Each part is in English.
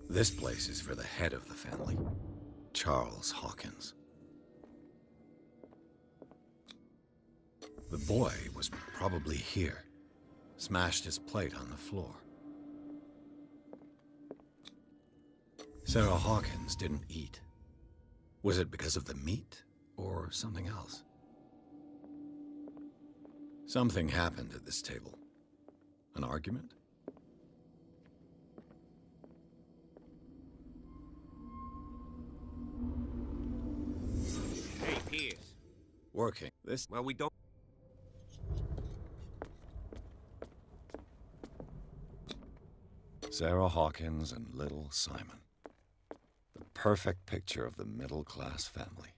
This place is for the head of the family, Charles Hawkins. The boy was probably here, smashed his plate on the floor. Sarah Hawkins didn't eat. Was it because of the meat, or something else? Something happened at this table. An argument? Hey, Pierce. Working. Well, we don't... Sarah Hawkins and little Simon. The perfect picture of the middle-class family.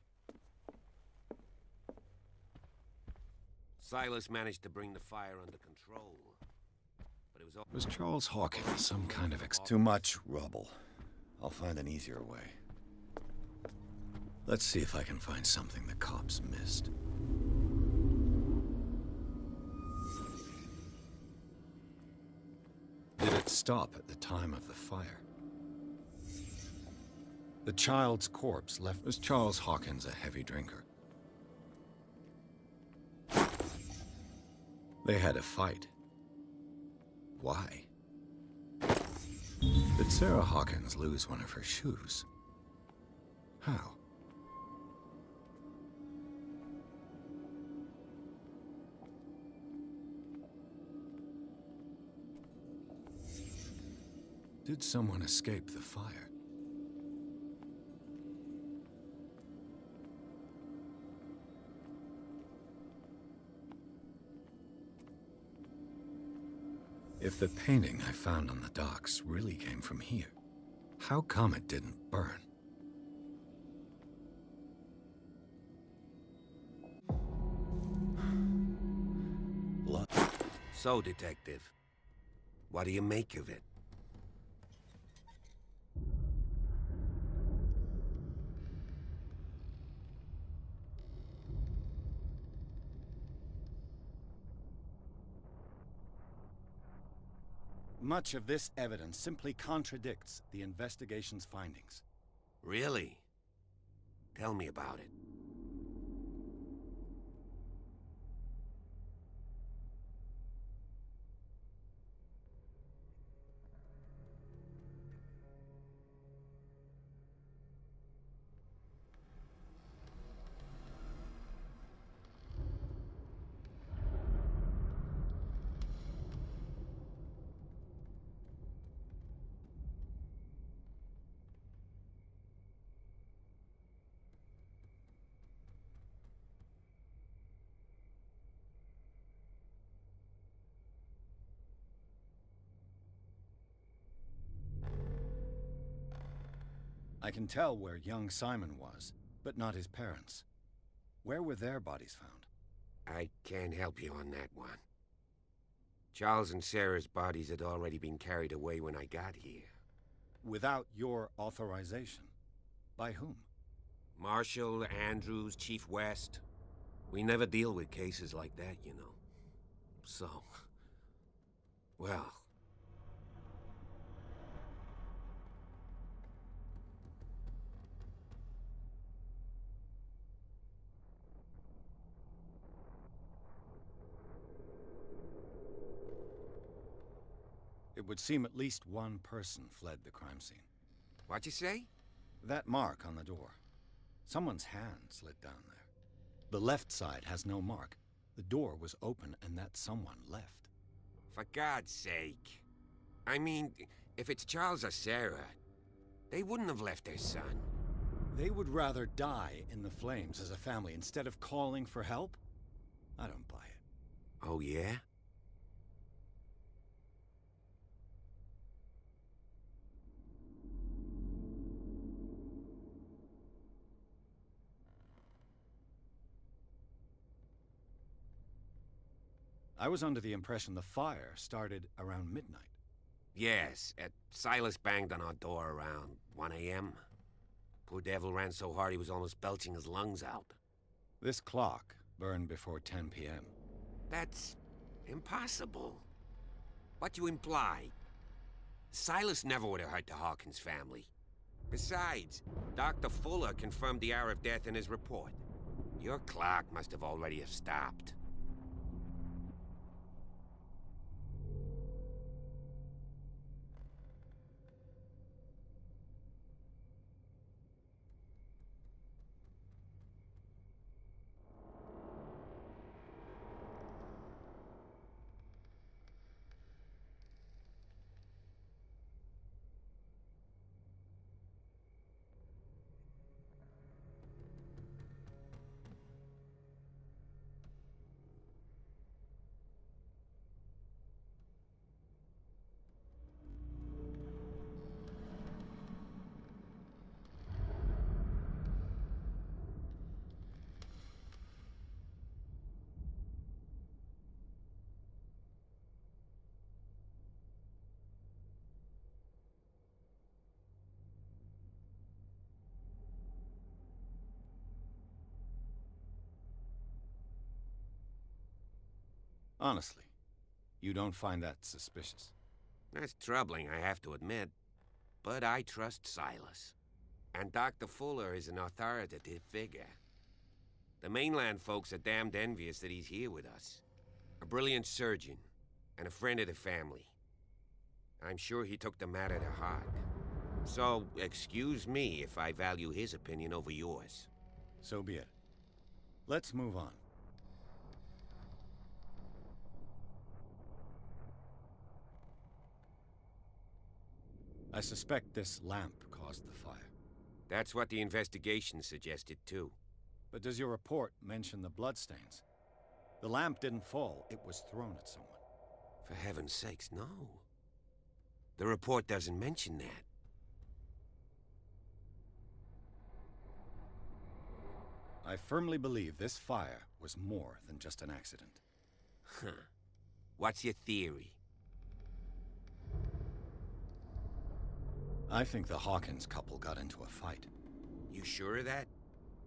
Silas managed to bring the fire under control. But it was all... Was Charles Hawkins some kind of Too much rubble. I'll find an easier way. Let's see if I can find something the cops missed. Did it stop at the time of the fire? The child's corpse left. Was Charles Hawkins a heavy drinker? They had a fight. Why? Did Sarah Hawkins lose one of her shoes? How? Did someone escape the fire? If the painting I found on the docks really came from here, how come it didn't burn? Blood. So, Detective, what do you make of it? Much of this evidence simply contradicts the investigation's findings. Really? Tell me about it. I can tell where young Simon was, but not his parents. Where were their bodies found? I can't help you on that one. Charles and Sarah's bodies had already been carried away when I got here. Without your authorization. By whom? Marshall, Andrews, Chief West. We never deal with cases like that, you know. So... well... It would seem at least one person fled the crime scene. What'd you say? That mark on the door. Someone's hand slid down there. The left side has no mark. The door was open and that someone left. For God's sake. I mean, if it's Charles or Sarah, they wouldn't have left their son. They would rather die in the flames as a family instead of calling for help? I don't buy it. Oh, yeah? I was under the impression the fire started around midnight. Yes, Silas banged on our door around 1 a.m. Poor devil ran so hard he was almost belching his lungs out. This clock burned before 10 p.m. That's impossible. What you imply? Silas never would have hurt the Hawkins family. Besides, Dr. Fuller confirmed the hour of death in his report. Your clock must have already have stopped. Honestly, you don't find that suspicious? That's troubling, I have to admit. But I trust Silas. And Dr. Fuller is an authoritative figure. The mainland folks are damned envious that he's here with us. A brilliant surgeon, and a friend of the family. I'm sure he took the matter to heart. So, excuse me if I value his opinion over yours. So be it. Let's move on. I suspect this lamp caused the fire. That's what the investigation suggested, too. But does your report mention the bloodstains? The lamp didn't fall, it was thrown at someone. For heaven's sakes, no. The report doesn't mention that. I firmly believe this fire was more than just an accident. Huh. What's your theory? I think the Hawkins couple got into a fight. You sure of that?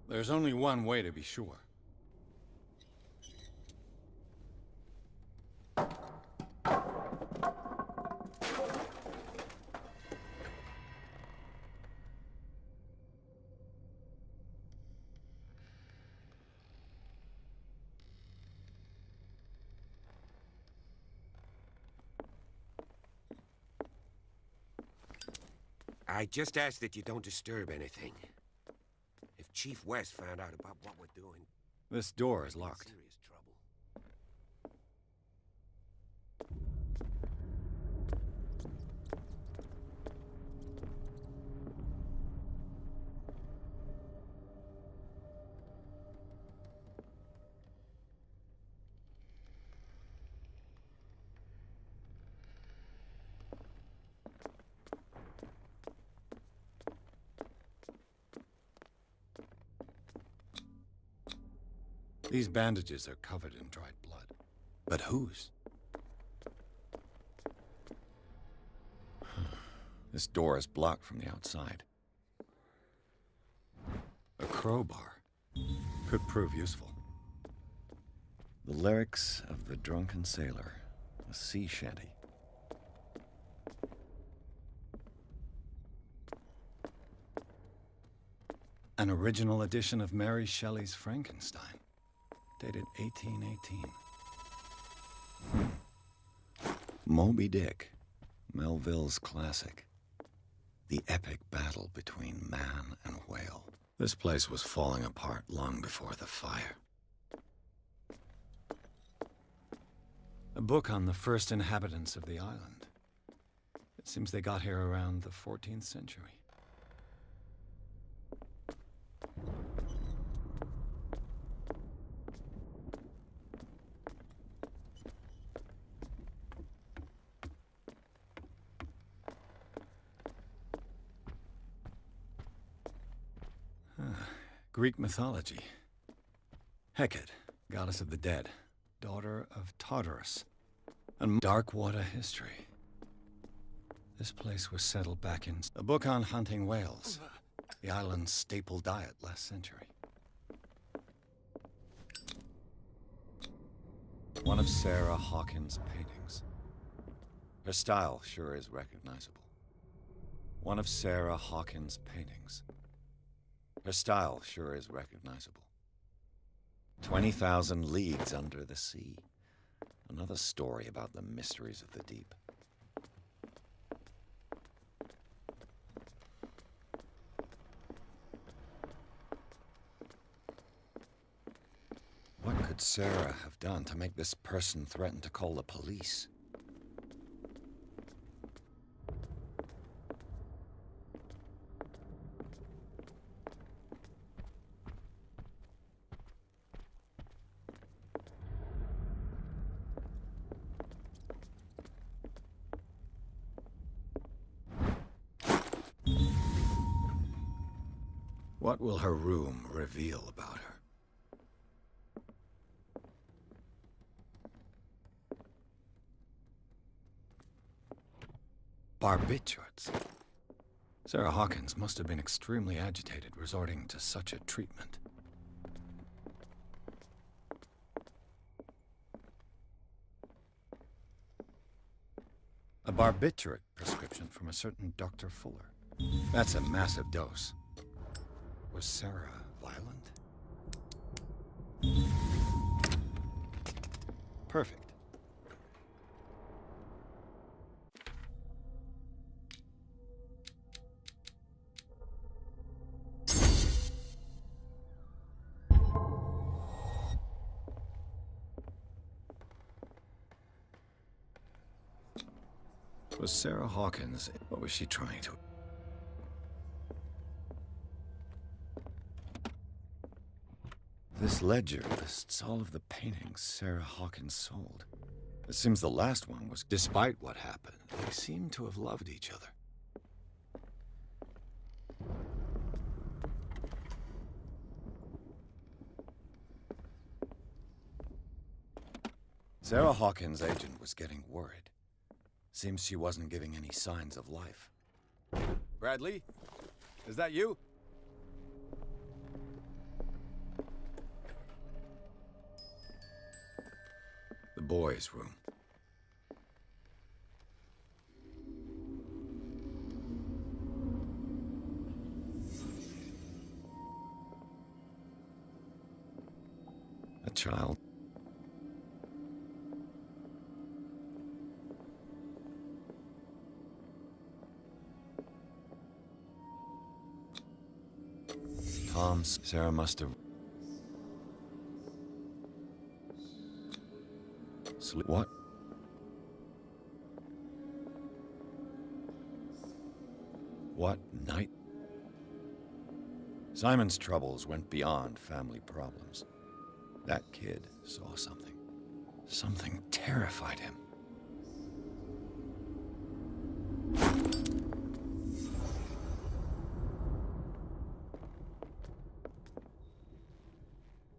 There's only one way to be sure. I just ask that you don't disturb anything. If Chief West found out about what we're doing... This door is we're in locked. serious trouble. These bandages are covered in dried blood. But whose? This door is blocked from the outside. A crowbar could prove useful. The lyrics of the drunken sailor, a sea shanty. An original edition of Mary Shelley's Frankenstein, dated 1818. Moby Dick, Melville's classic. The epic battle between man and whale. This place was falling apart long before the fire. A book on the first inhabitants of the island. It seems they got here around the 14th century. Greek mythology. Hecate, goddess of the dead, daughter of Tartarus, and dark water history. This place was settled back in a book on hunting whales, the island's staple diet last century. One of Sarah Hawkins' paintings. Her style sure is recognizable. One of Sarah Hawkins' paintings. Her style sure is recognizable. 20,000 Leagues Under the Sea. Another story about the mysteries of the deep. What could Sarah have done to make this person threaten to call the police? What will her room reveal about her? Barbiturates. Sarah Hawkins must have been extremely agitated resorting to such a treatment. A barbiturate prescription from a certain Dr. Fuller. That's a massive dose. Was Sarah violent? Perfect. Was Sarah Hawkins, what was she trying to... This ledger lists all of the paintings Sarah Hawkins sold. It seems the last one was, despite what happened, they seem to have loved each other. Sarah Hawkins' agent was getting worried. Seems she wasn't giving any signs of life. Bradley? Is that you? The boys' room. A child. Tom's. Sarah must have... What? What night? Simon's troubles went beyond family problems. That kid saw something. Something terrified him.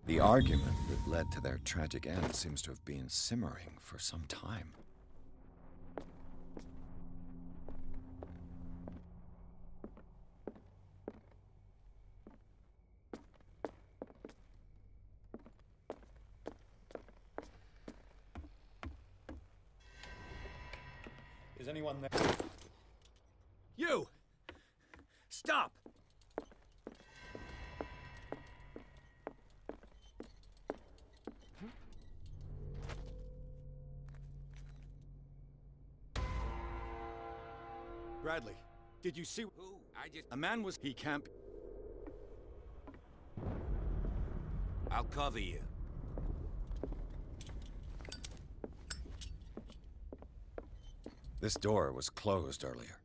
The argument that led to their tragic end seems to have been simmering for some time. Is anyone there? You! Stop! Bradley, did you see... Who? I just... A man was... He can't... I'll cover you. This door was closed earlier.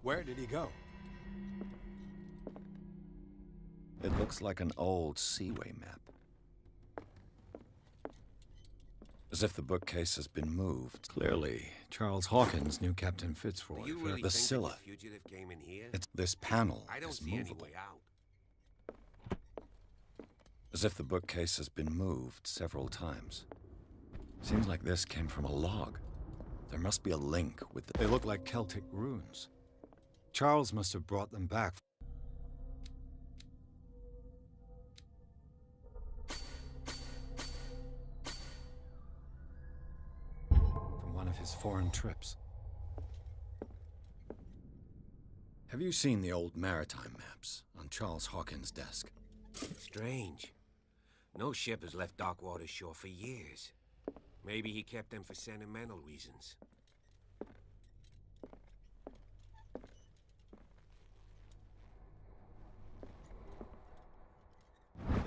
Where did he go? It looks like an old Seaway map. As if the bookcase has been moved. Clearly, Charles Hawkins knew Captain Fitzroy Do you for really the think Scylla. that the fugitive came in here? This panel I don't is see any movable. way out. As if the bookcase has been moved several times. Seems like this came from a log. There must be a link with... They look like Celtic runes. Charles must have brought them back from one of his foreign trips. Have you seen the old maritime maps on Charles Hawkins' desk? Strange. No ship has left Darkwater shore for years. Maybe he kept them for sentimental reasons.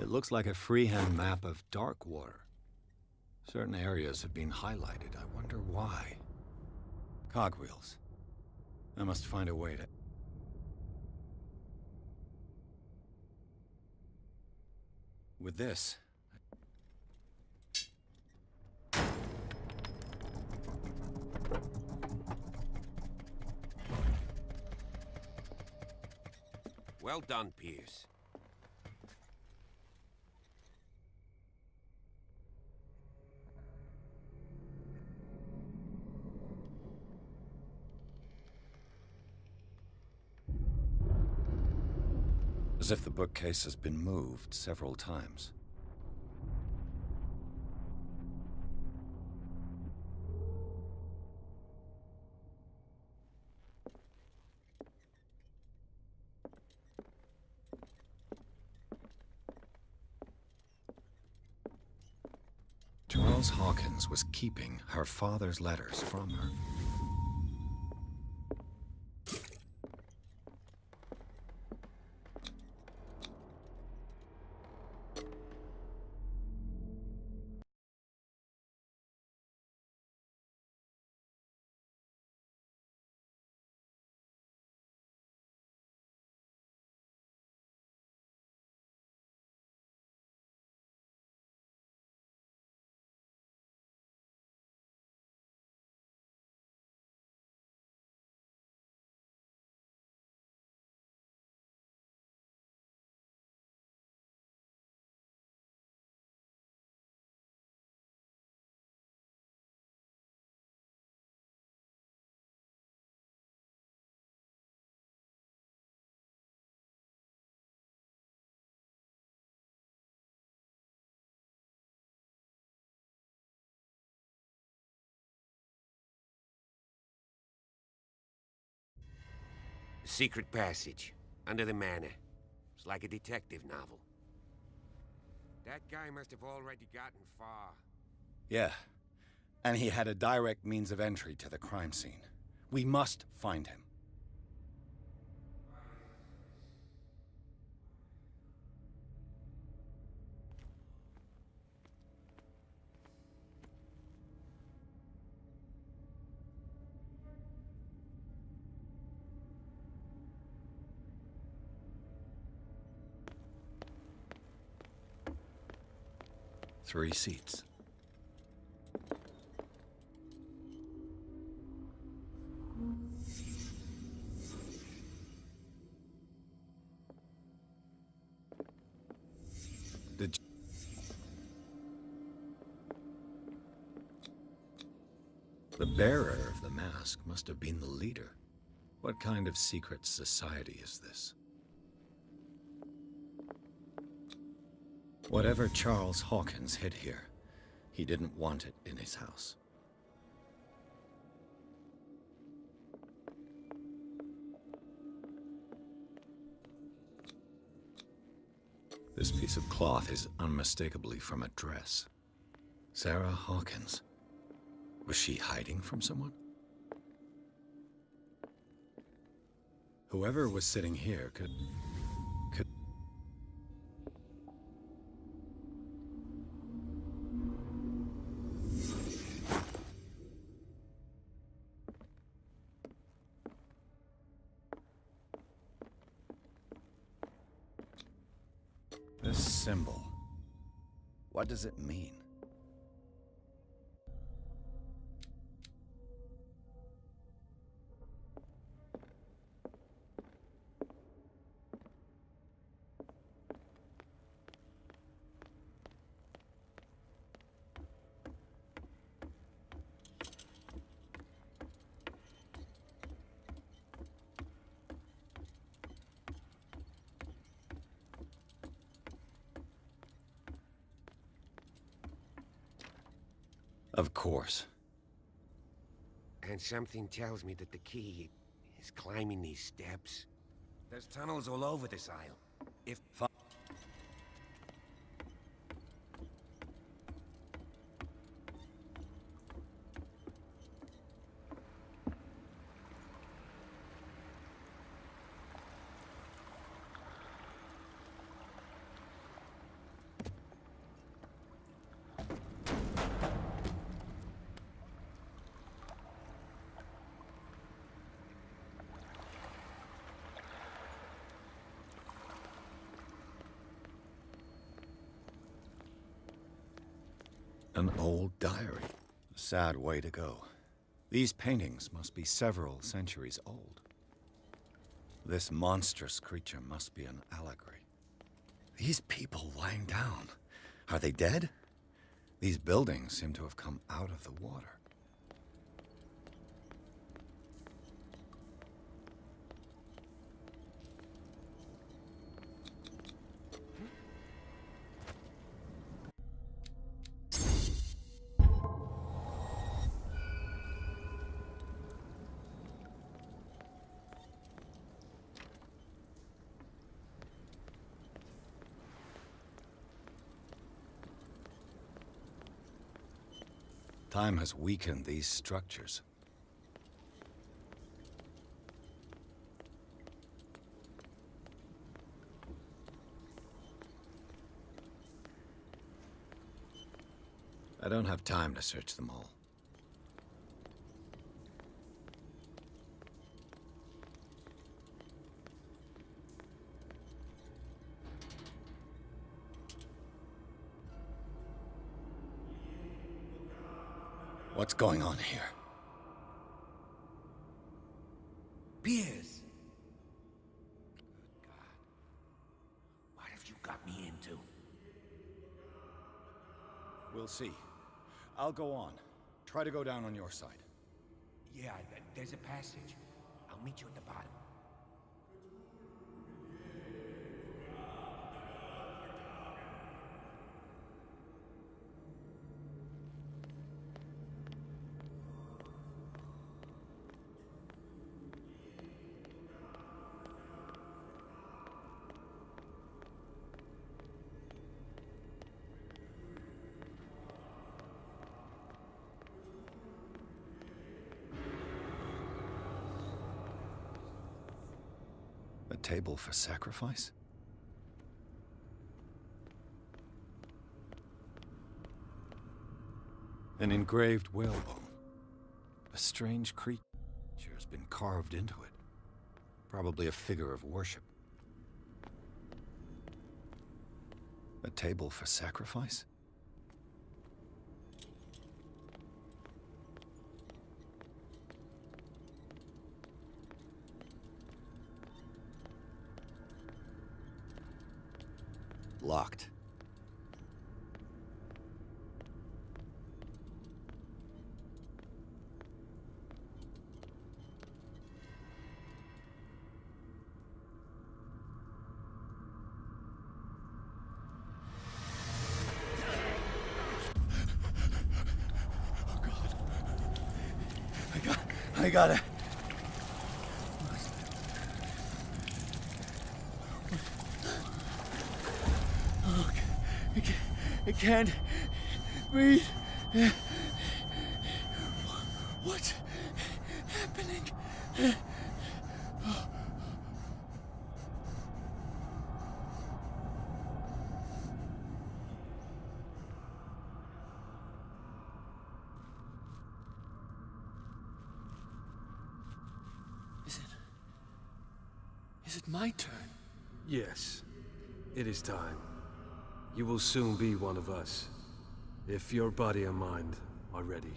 It looks like a freehand map of Darkwater. Certain areas have been highlighted. I wonder why. Cogwheels. I must find a way to... With this... Well done, Pierce. As if the bookcase has been moved several times. Charles Hawkins was keeping her father's letters from her. The secret passage, under the manor. It's like a detective novel. That guy must have already gotten far. Yeah, and he had a direct means of entry to the crime scene. We must find him. Three seats. The bearer of the mask must have been the leader. What kind of secret society is this? Whatever Charles Hawkins hid here, he didn't want it in his house. This piece of cloth is unmistakably from a dress. Sarah Hawkins. Was she hiding from someone? Whoever was sitting here could... This symbol, what does it mean? Of course. And something tells me that the key is climbing these steps. There's tunnels all over this isle. If... An old diary. A sad way to go. These paintings must be several centuries old. This monstrous creature must be an allegory. These people lying down, are they dead? These buildings seem to have come out of the water. Time has weakened these structures. I don't have time to search them all. What's going on here? Piers! Good God. What have you got me into? We'll see. I'll go on. Try to go down on your side. Yeah, there's a passage. I'll meet you at the bottom. A table for sacrifice? An engraved whalebone. A strange creature has been carved into it. Probably a figure of worship. A table for sacrifice? Locked. Oh God. I gotta. I can't breathe. What's happening? Is it my turn? Yes, it is time. You will soon be one of us, if your body and mind are ready.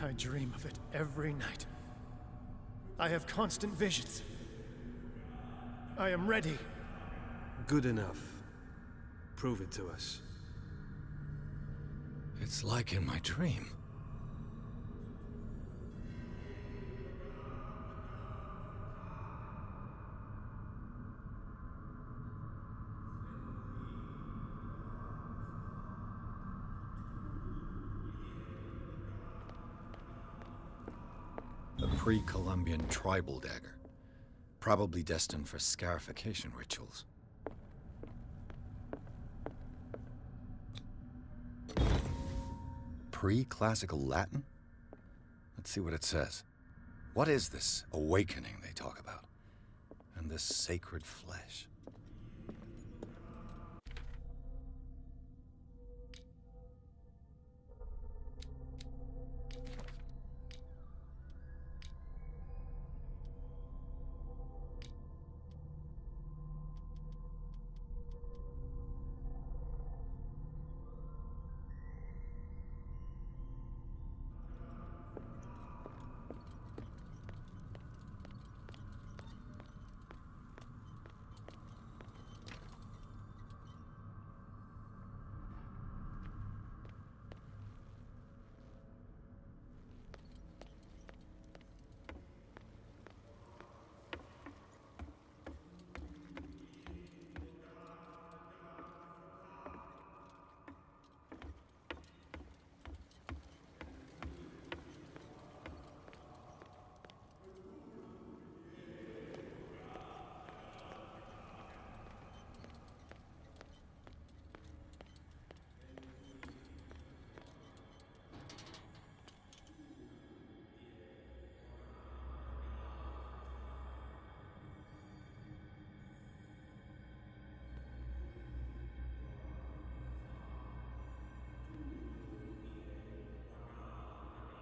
I dream of it every night. I have constant visions. I am ready. Good enough. Prove it to us. It's like in my dream. pre-Columbian tribal dagger, probably destined for scarification rituals. Pre-classical Latin? Let's see what it says. What is this awakening they talk about? And this sacred flesh?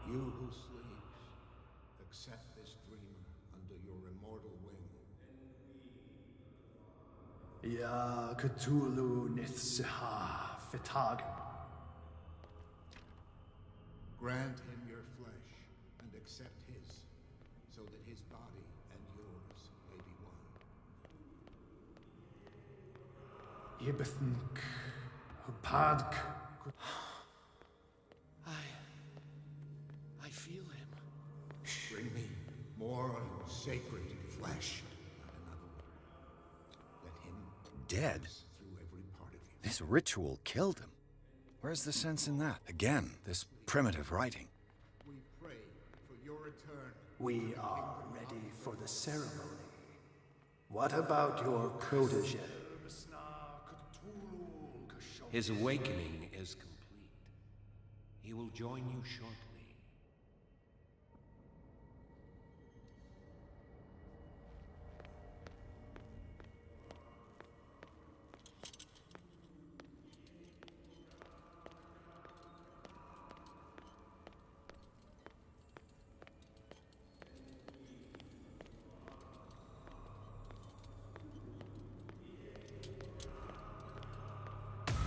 You who sleeps, accept this dreamer under your immortal wing. Ya Cthulhu Nithsiha Fitag. Grant him your flesh and accept his, so that his body and yours may be one. Yibithink Hupadk. I feel him. Bring me more sacred flesh, not another word. Let him Dead? pass through every part of you. This ritual killed him. Where's the sense in that? Again, this primitive writing. We pray for your return. We are ready for the ceremony. What about your protege? His awakening is complete. He will join you shortly.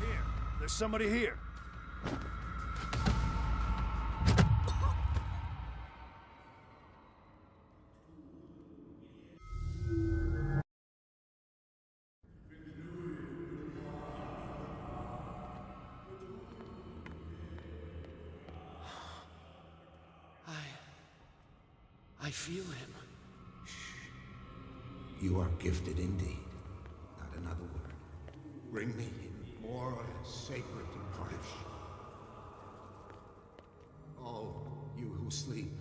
Here, there's somebody here. I feel him. You are gifted indeed, not another word. Bring me more sacred partish. Oh, you who sleep,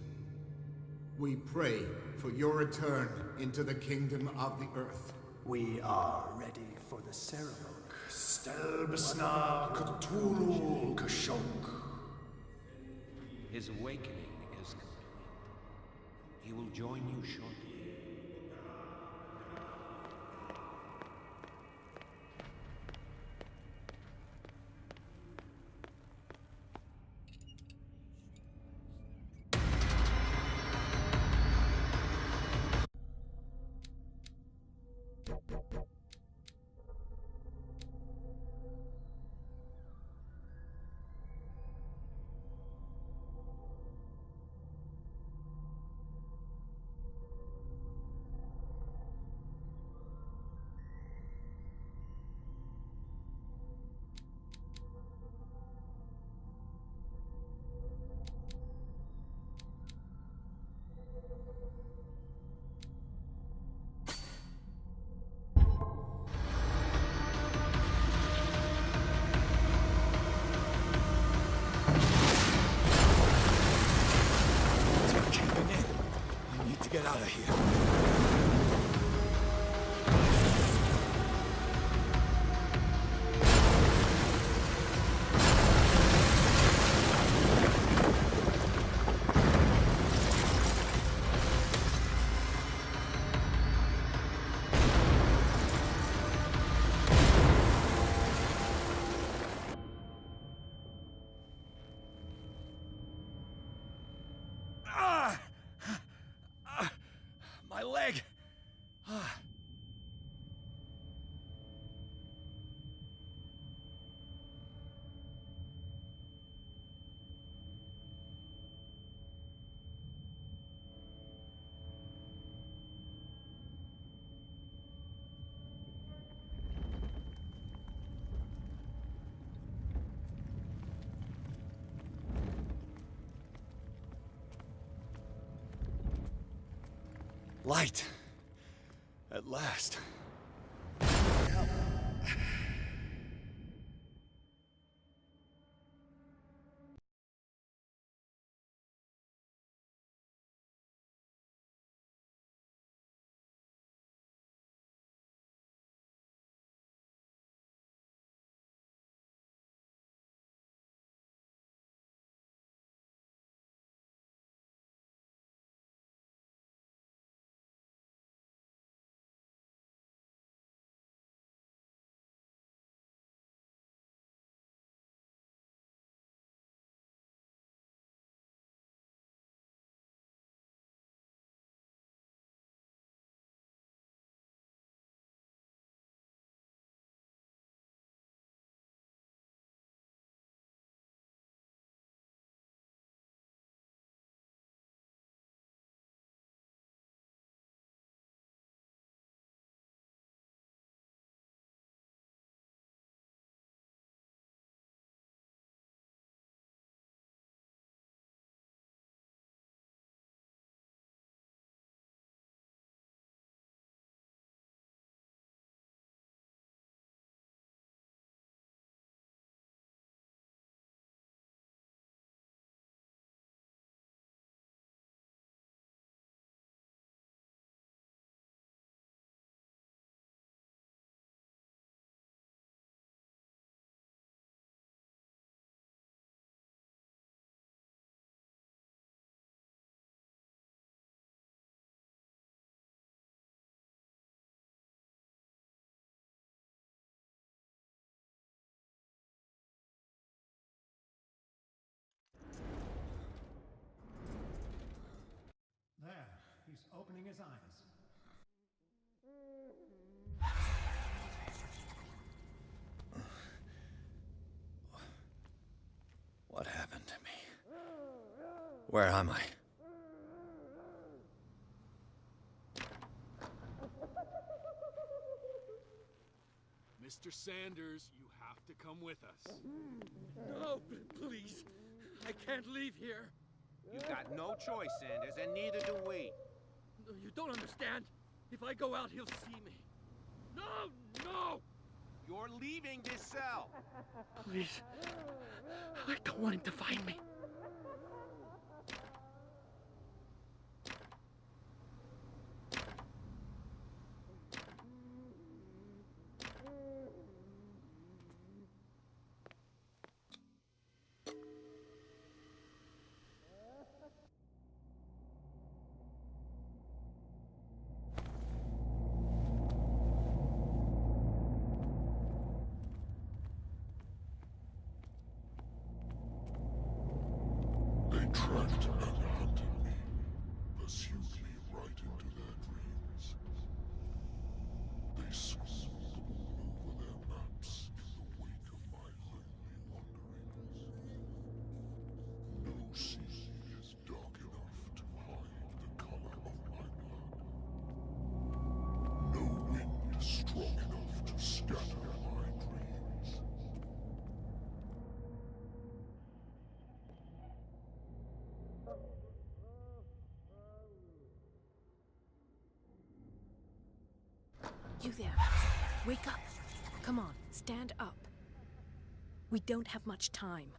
we pray for your return into the kingdom of the earth. We are ready for the ceremony. Stelbsna Cthulhu Kashok. His awakening is complete. He will join you shortly. out of here. My leg! Light. At last. There, he's opening his eyes. What happened to me? Where am I? Mr. Sanders, you have to come with us. No, please. I can't leave here. You've got no choice, Sanders, and neither do we. No, you don't understand. If I go out, he'll see me. No, no! You're leaving this cell. Please. I don't want him to find me. They tracked and hunted me, pursued me right into their dreams. They scribbled all over their maps in the wake of my lonely wanderings. No sea is dark enough to hide the color of my blood. No wind strong enough to scatter my dreams. You there. Wake up. Come on, stand up. We don't have much time.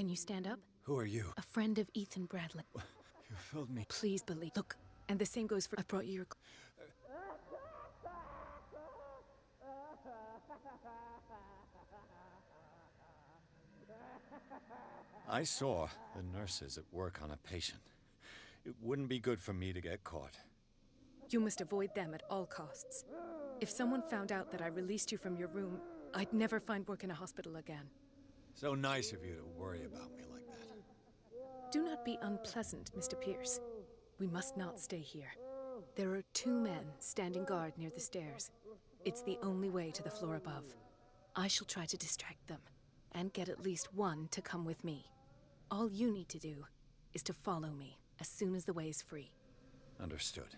Can you stand up? Who are you? A friend of Ethan Bradley. You filled me. Please believe. Look, and the same goes for... I brought you your... I saw the nurses at work on a patient. It wouldn't be good for me to get caught. You must avoid them at all costs. If someone found out that I released you from your room, I'd never find work in a hospital again. So nice of you to worry about me like that. Do not be unpleasant, Mr. Pierce. We must not stay here. There are 2 men standing guard near the stairs. It's the only way to the floor above. I shall try to distract them, and get at least one to come with me. All you need to do is to follow me as soon as the way is free. Understood.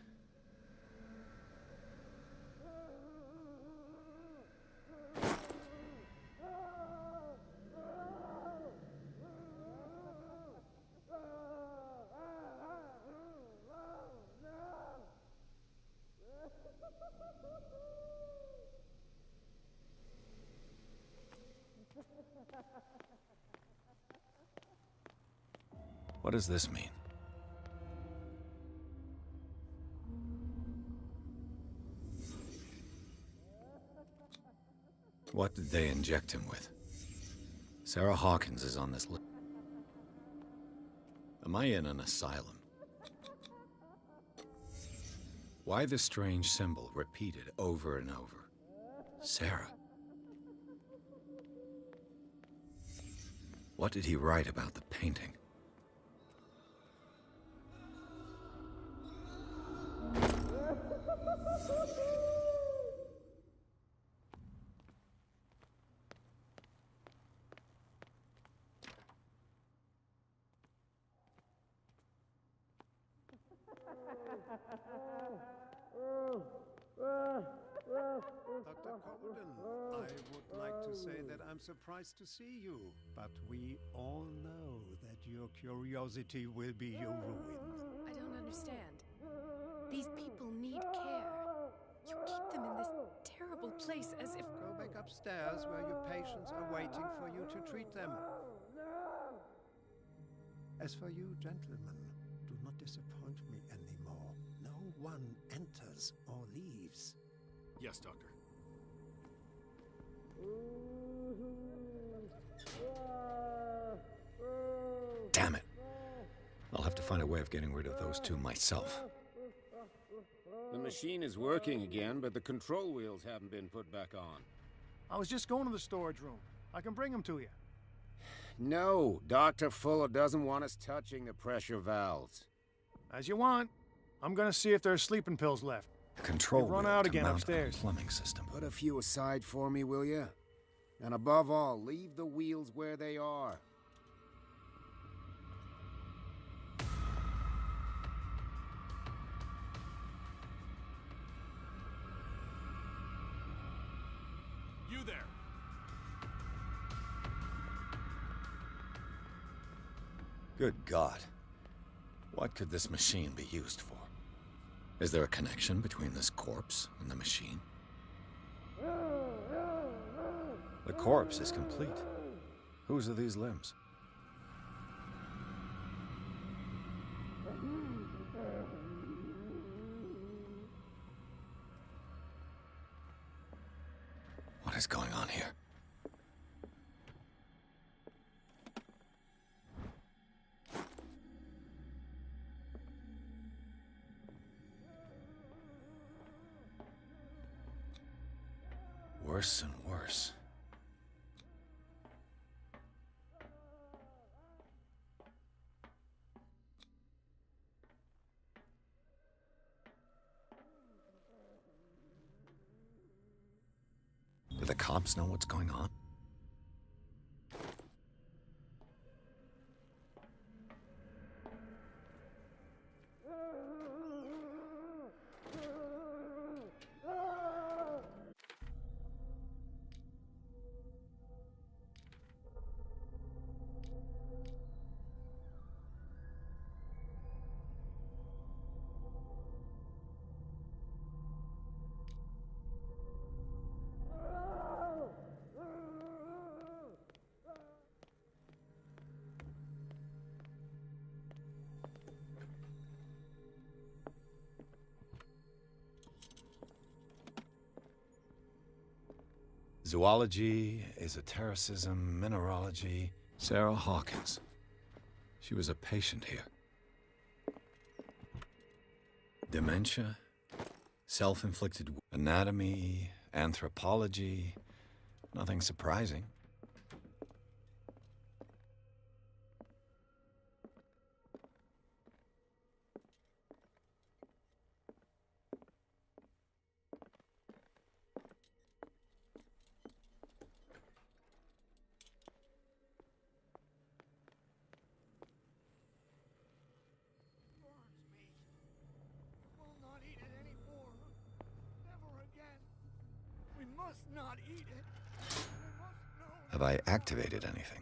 What does this mean? What did they inject him with? Sarah Hawkins is on this list. Am I in an asylum? Why the strange symbol repeated over and over? Sarah. What did he write about the painting? Dr. Colden, I would like to say that I'm surprised to see you, but we all know that your curiosity will be your ruin. I don't understand. These people need care. You keep them in this terrible place as if... Go back upstairs where your patients are waiting for you to treat them. As for you, gentlemen, do not disappoint me anymore. No one enters or leaves. Yes, Doctor. Damn it. I'll have to find a way of getting rid of those 2 myself. The machine is working again, but the control wheels haven't been put back on. I was just going to the storage room. I can bring them to you. No, Dr. Fuller doesn't want us touching the pressure valves. As you want. I'm gonna see if there's sleeping pills left. Control You've run wheel out to again mount upstairs. on a plumbing system. Put a few aside for me, will you? And above all, leave the wheels where they are. You there! Good God. What could this machine be used for? Is there a connection between this corpse and the machine? The corpse is complete. Whose are these limbs? What is going on here? Worse and worse. Do the cops know what's going on? Zoology, esotericism, mineralogy. Sarah Hawkins. She was a patient here. Dementia, self-inflicted anatomy, anthropology. Nothing surprising. Not eat it. Have I activated anything?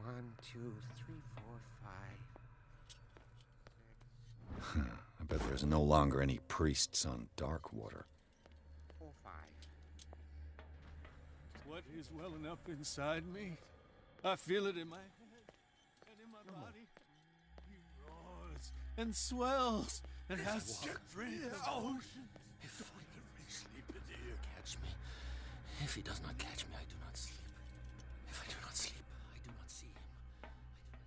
One, two, three, four, five, six. I bet there's no longer any priests on Darkwater. 4, 5. What is welling up inside me? I feel it in my head and in my body. He roars and swells and has strength as oceans. If I sleep in here, catch me. If he does not catch me, I do not sleep. If I do not sleep, I do not see him. I do not hear him.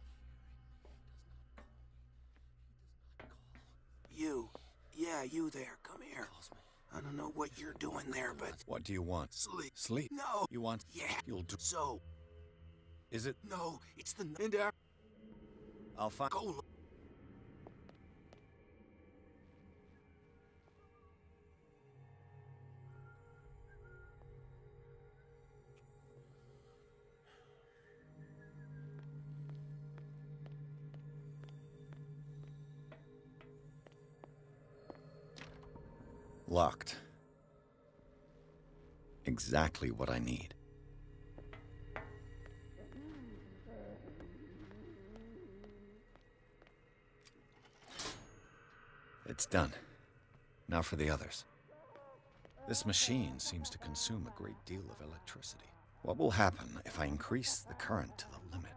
He does not call. He does not call. You. Yeah, you there. Come here. I don't know what you're doing there, but... What do you want? Sleep. Sleep? No. You want... Yeah. You'll do... So... Is it... No, it's the... And there... I'll find... Go... Locked. Exactly what I need. It's done. Now for the others. This machine seems to consume a great deal of electricity. What will happen if I increase the current to the limit?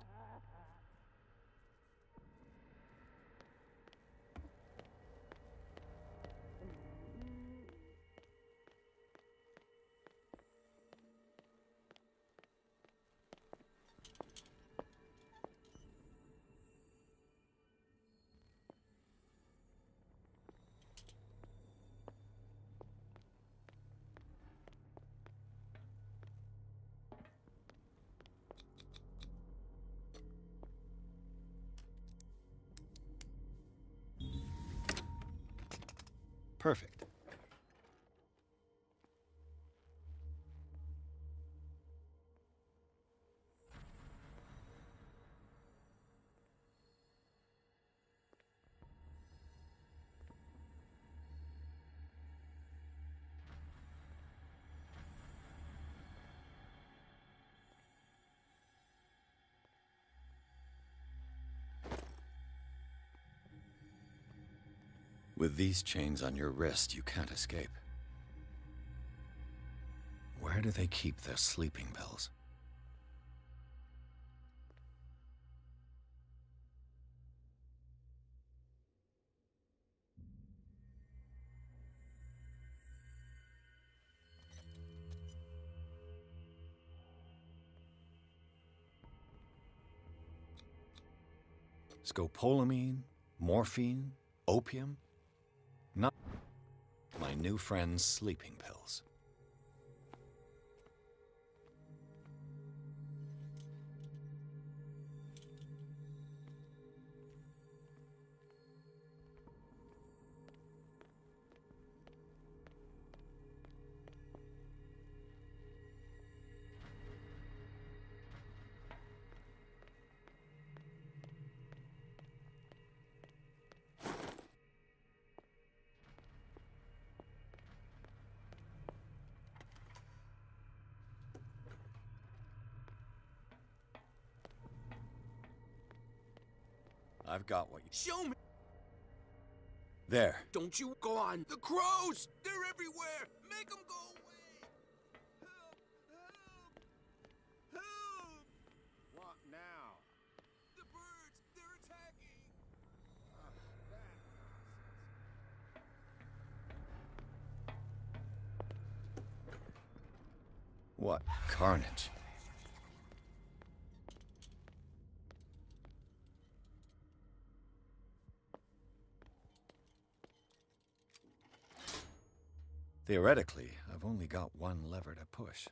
Perfect. With these chains on your wrist, you can't escape. Where do they keep their sleeping pills? Scopolamine, morphine, opium? Not my new friend's sleeping pills. I've got what you... Show me! There. Don't you go on! The crows! They're everywhere! Make them go away! Help! Help! What carnage? Theoretically, I've only got one lever to push.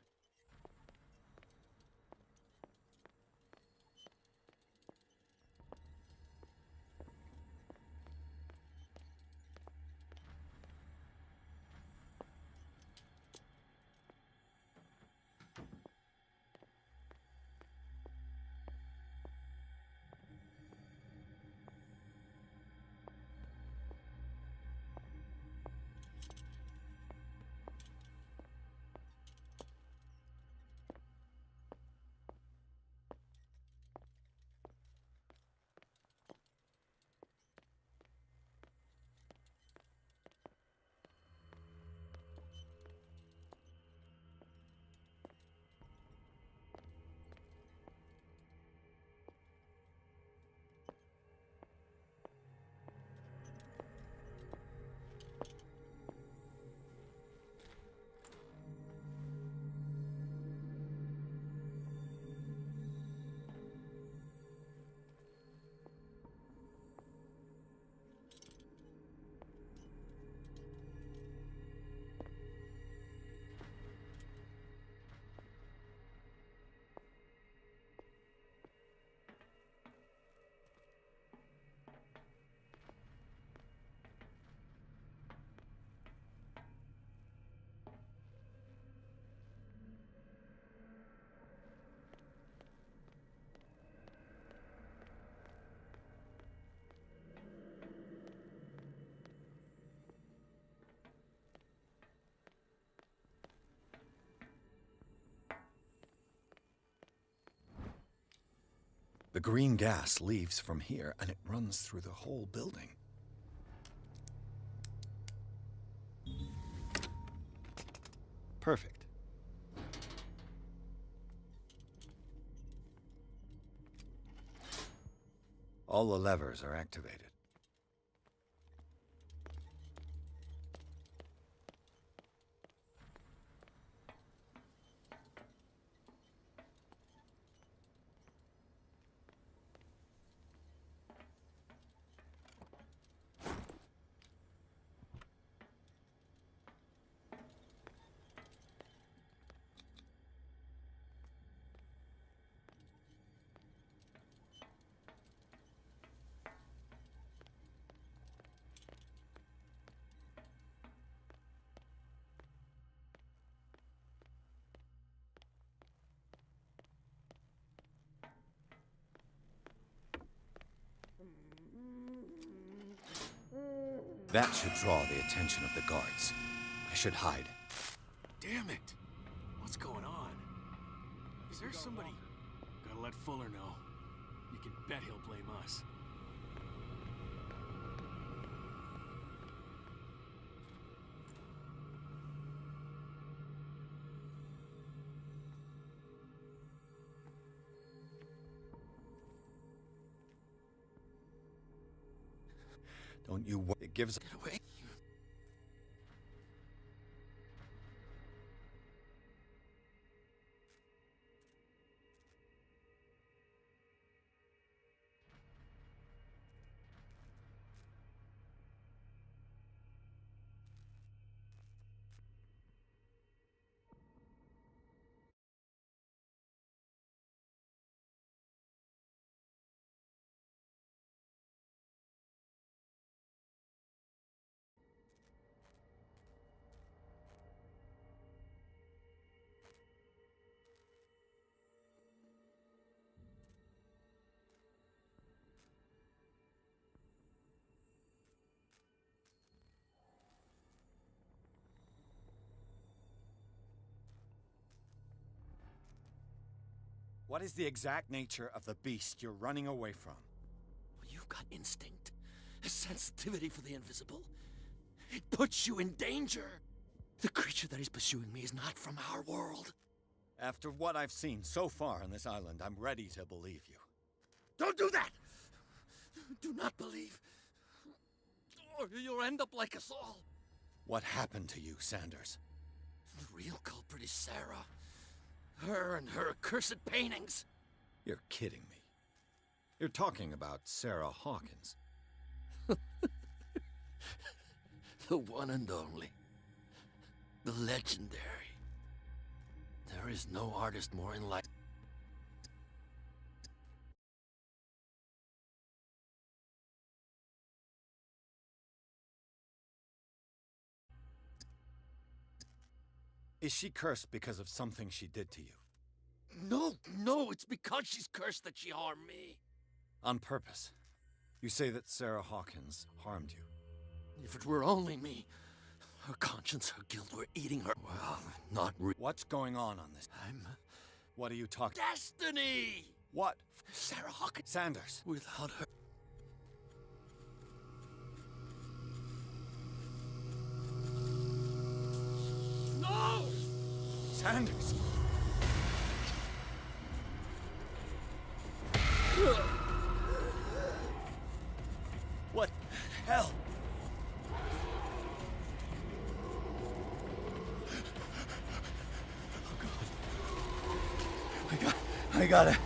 The green gas leaves from here, and it runs through the whole building. Perfect. All the levers are activated. That should draw the attention of the guards. I should hide. Damn it! What's going on? Is there somebody... Gotta let Fuller know. You can bet he'll blame us. Don't you worry. It gives... Get away. What is the exact nature of the beast you're running away from? Well, you've got instinct, a sensitivity for the invisible. It puts you in danger. The creature that is pursuing me is not from our world. After what I've seen so far on this island, I'm ready to believe you. Don't do that! Do not believe, or you'll end up like us all. What happened to you, Sanders? The real culprit is Sarah. Her and her accursed paintings. You're kidding me. You're talking about Sarah Hawkins. The one and only. The legendary. There is no artist more enlightened. Is she cursed because of something she did to you? No, it's because she's cursed that she harmed me. On purpose. You say that Sarah Hawkins harmed you. If it were only me, her conscience, her guilt were eating her. Well, not really. What's going on this? What are you talking? Destiny! What? Sarah Hawkins. Sanders. Without her. No! Sanders! What the hell? Oh God. I gotta...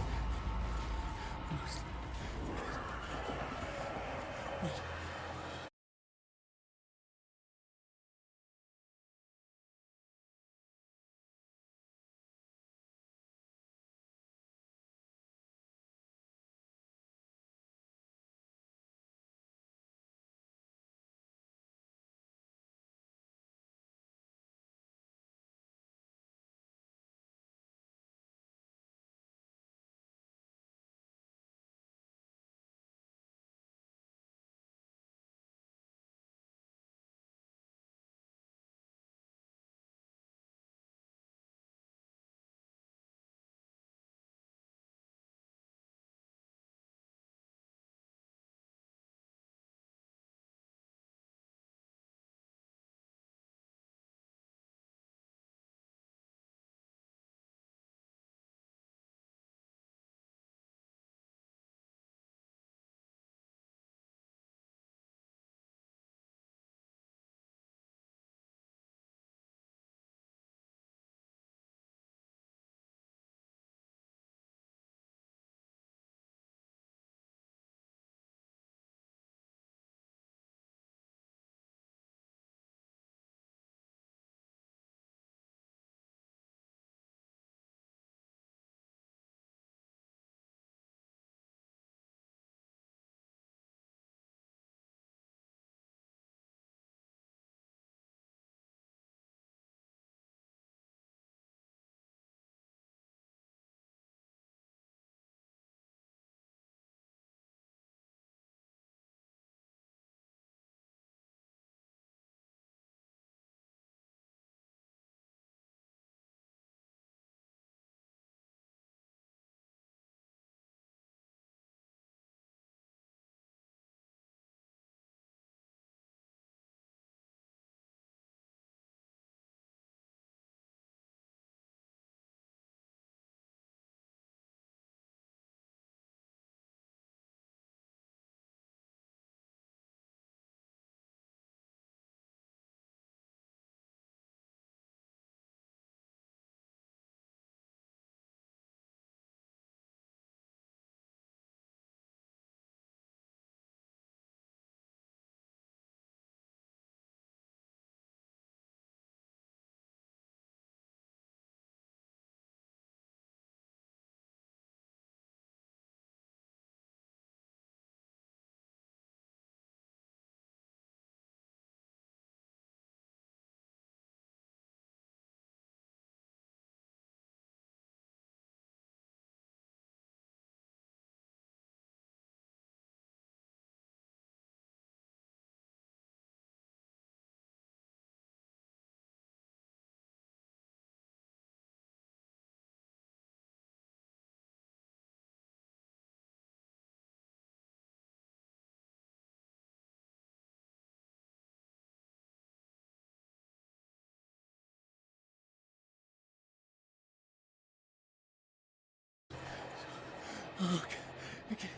Okay.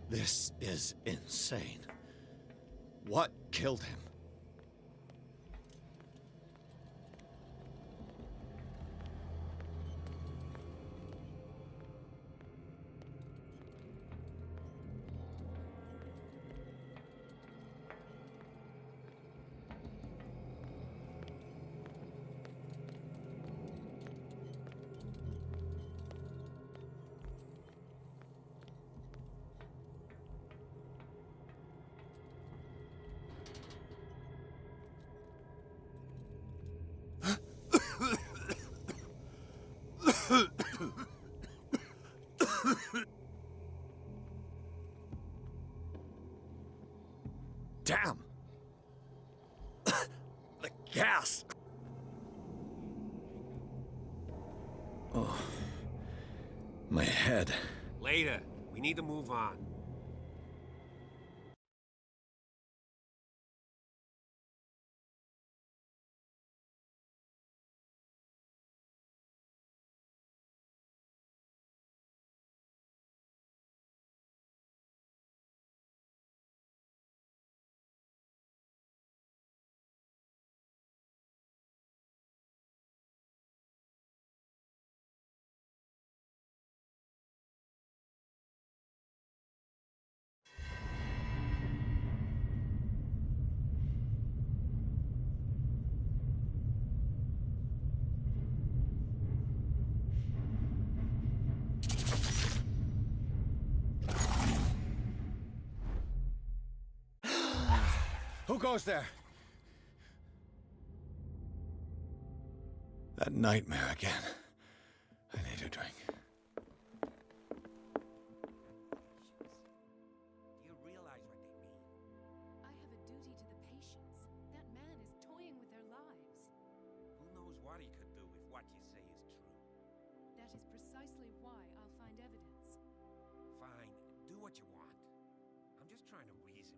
This is insane. What killed him? Damn! The gas! Oh. My head. Later. We need to move on. Who goes there? That nightmare again. I need a drink. Do you realize what they mean? I have a duty to the patients. That man is toying with their lives. Who knows what he could do if what you say is true? That is precisely why I'll find evidence. Fine, do what you want. I'm just trying to reason